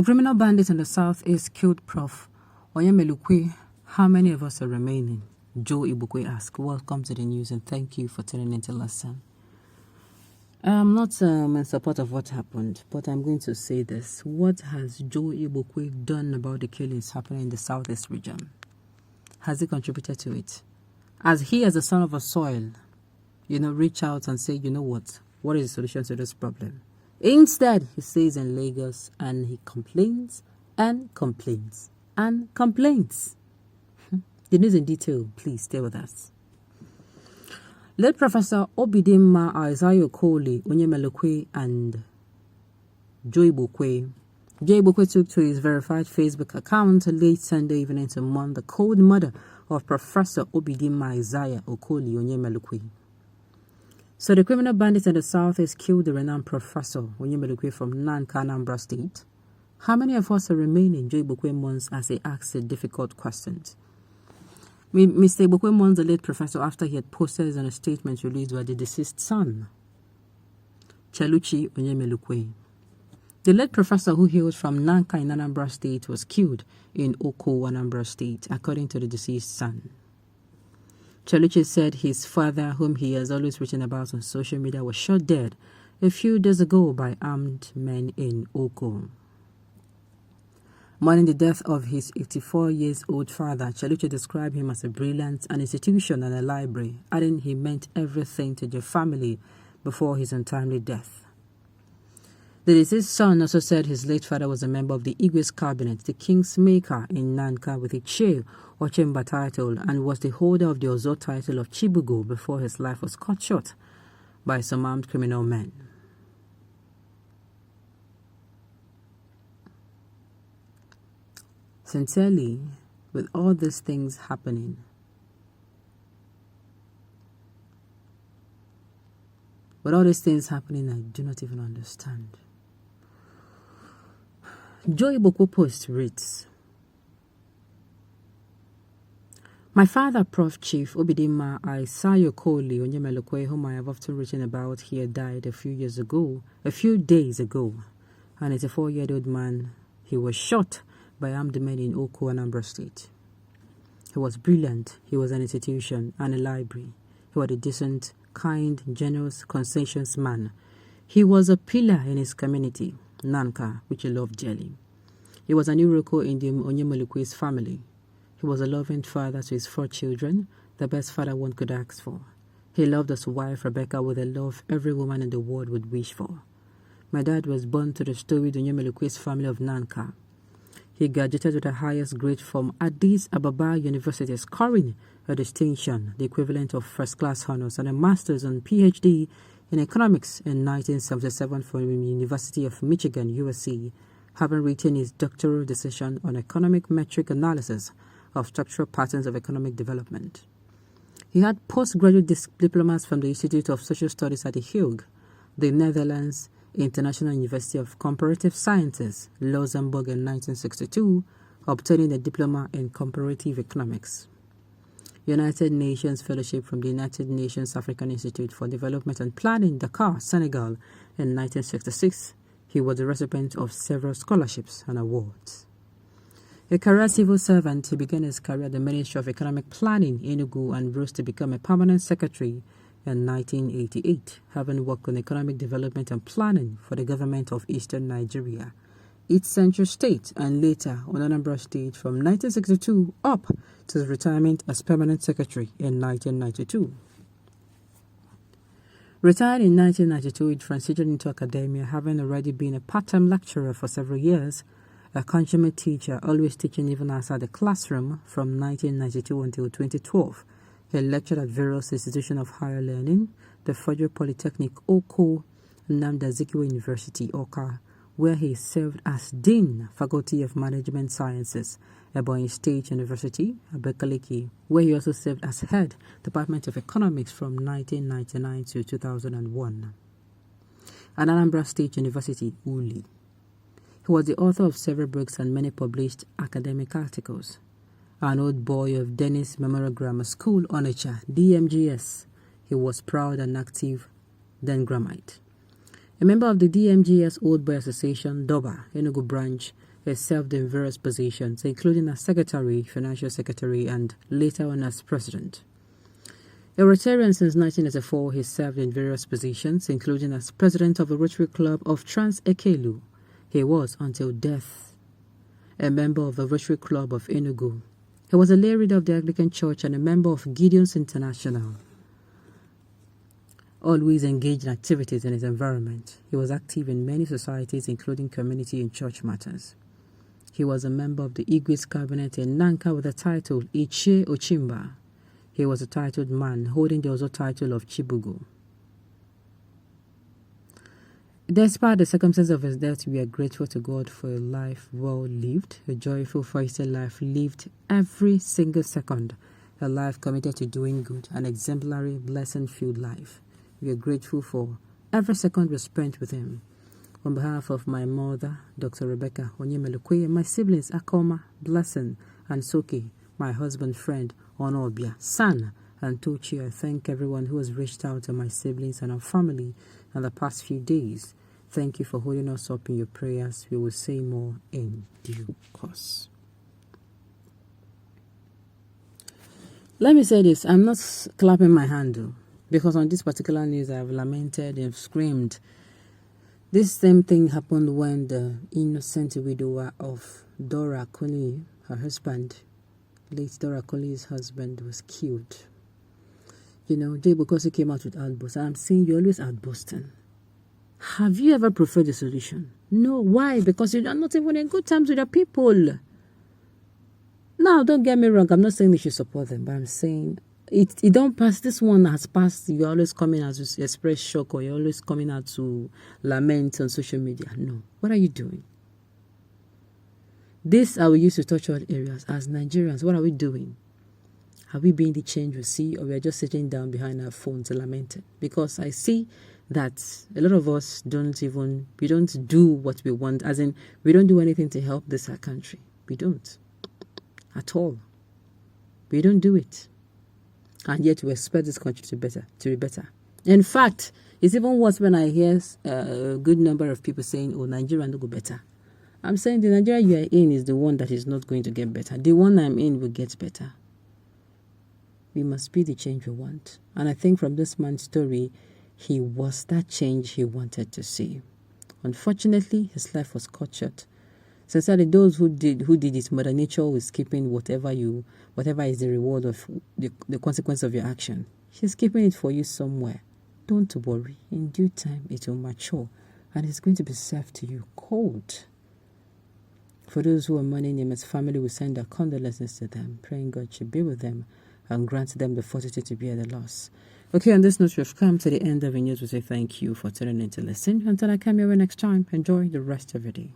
The criminal bandits in the southeast killed Prof. Onyemelukwe. How many of us are remaining? Joe Igbokwe asked. Welcome to the news and thank you for tuning in to listen. I'm not in support of what happened, but I'm going to say this. What has Joe Igbokwe done about the killings happening in the southeast region? Has he contributed to it? As he, as the son of a soil, reach out and say, you know what is the solution to this problem? Instead, he stays in Lagos and he complains and complains and complains. The news in detail, please stay with us. Late Professor Obidimma Isaiah Okoli, Onyemelukwe, and Joe Igbokwe. Joe Igbokwe took to his verified Facebook account late Sunday evening to mourn the cold murder of Professor Obidimma Isaiah Okoli Onyemelukwe. So the criminal bandits in the south has killed the renowned Professor Onyemelukwe from Nanka, Anambra State. How many of us are remaining? Joe Igbokwe mourns as he asks the difficult questions. Mr. Igbokwe mourns the late professor after he had posted on a statement released by the deceased son, Cheluchi Onyemelukwe. The late professor, who hailed from Nanka in Anambra State, was killed in Oko, Anambra State, according to the deceased son. Cheluchi said his father, whom he has always written about on social media, was shot dead a few days ago by armed men in Oko. Mourning the death of his 84-year-old father, Cheluchi described him as a brilliant, an institution and a library, adding he meant everything to the family before his untimely death. The deceased son also said his late father was a member of the Igwe's cabinet, the king's maker in Nanka with a chair or chamber title, and was the holder of the Ozo title of Chibugo before his life was cut short by some armed criminal men. Sincerely, with all these things happening, I do not even understand. Joe Igbokwe post reads, my father, Prof. Chief Obidimma Isaiah Okoli Onyemelukwe, whom I have often written about here, died a few days ago. An 84-year-old man, he was shot by armed men in Oko, Anambra State. He was brilliant. He was an institution and a library. He was a decent, kind, generous, conscientious man. He was a pillar in his community, Nanka, which he loved dearly. He was an Iroko in the Onyemelukwe's family. He was a loving father to his 4 children, the best father one could ask for. He loved his wife, Rebecca, with a love every woman in the world would wish for. My dad was born to the storied Onyemelukwe's family of Nanka. He graduated with the highest grade from Addis Ababa University, scoring a distinction, the equivalent of first-class honors, and a master's and PhD in economics in 1977 from the University of Michigan, USC, having written his doctoral dissertation on economic metric analysis of structural patterns of economic development. He had postgraduate diplomas from the Institute of Social Studies at The Hague, the Netherlands, International University of Comparative Sciences, Luxembourg in 1962, obtaining a diploma in comparative economics. United Nations Fellowship from the United Nations African Institute for Development and Planning, Dakar, Senegal in 1966. He was the recipient of several scholarships and awards. A career civil servant, he began his career at the Ministry of Economic Planning, Enugu, and rose to become a permanent secretary in 1988, having worked on economic development and planning for the government of Eastern Nigeria, its central state, and later on Anambra State from 1962 up to his retirement as permanent secretary in 1992. Retired in 1992, he transitioned into academia, having already been a part-time lecturer for several years, a consummate teacher, always teaching even outside the classroom from 1992 until 2012. He lectured at various institutions of higher learning, the Federal Polytechnic, Oko, Nnamdi Azikiwe University, Oka, where he served as Dean, Faculty of Management Sciences, Ebonyi State University, Abakaliki, where he also served as Head, Department of Economics from 1999 to 2001, and Anambra State University, Uli. He was the author of several books and many published academic articles. An old boy of Dennis Memorial Grammar School, Onitsha, DMGS. He was proud and active then Grammite. A member of the DMGS Old Boy Association, Doba, Enugu branch, He served in various positions, including as Secretary, Financial Secretary, and later on as President. A Rotarian since 1984, he served in various positions, including as President of the Rotary Club of Trans-Ekelu. He was, until death, a member of the Rotary Club of Enugu. He was a lay reader of the Anglican Church and a member of Gideon's International. Always engaged in activities in his environment. He was active in many societies, including community and church matters. He was a member of the Igwe's cabinet in Nanka with the title Ichie Ochimba. He was a titled man, holding the also title of Chibugo. Despite the circumstances of his death, we are grateful to God for a life well lived, a joyful, feisty life lived every single second, a life committed to doing good, an exemplary, blessing-filled life. We are grateful for every second we spent with him. On behalf of my mother, Dr. Rebecca Onyemelukwe, and my siblings, Akoma, Blessing, and Soki, my husband, friend, Onobia, San, and Tochi, I thank everyone who has reached out to my siblings and our family in the past few days. Thank you for holding us up in your prayers. We will say more in due course. Let me say this. I'm not clapping my hand, though, because on this particular news, I have lamented and screamed. This same thing happened when the innocent widower of Dora Koli, her husband, late Dora Koli's husband, was killed. You know, Jay Bokosi came out with outbursts. I'm saying you're always outbursting. Have you ever preferred the solution? No. Why? Because you're not even in good terms with your people. Now, don't get me wrong. I'm not saying you should support them, but I'm saying it don't pass. This one has passed. You're always coming out to express shock, or you're always coming out to lament on social media. No. What are you doing? This I will use to touch all areas. As Nigerians, what are we doing? Are we being the change we see, or we are just sitting down behind our phones and lamenting? Because I see that a lot of us don't do what we want, as in we don't do anything to help this our country. We don't. At all. We don't do it. And yet we expect this country to be better. In fact, it's even worse when I hear a good number of people saying, oh, Nigeria will go better. I'm saying the Nigeria you are in is the one that is not going to get better. The one I'm in will get better. We must be the change we want. And I think from this man's story, he was that change he wanted to see. Unfortunately, his life was cut short. Sincerely, those who did it, Mother Nature is keeping whatever is the reward of the consequence of your action. She's keeping it for you somewhere. Don't worry. In due time, it will mature, and it's going to be served to you cold. For those who are mourning him, his family will send their condolences to them, praying God should be with them and grant them the fortitude to bear the loss. Okay, on this note, we've come to the end of the news. We say thank you for tuning in to listen. Until I come your way next time, enjoy the rest of your day.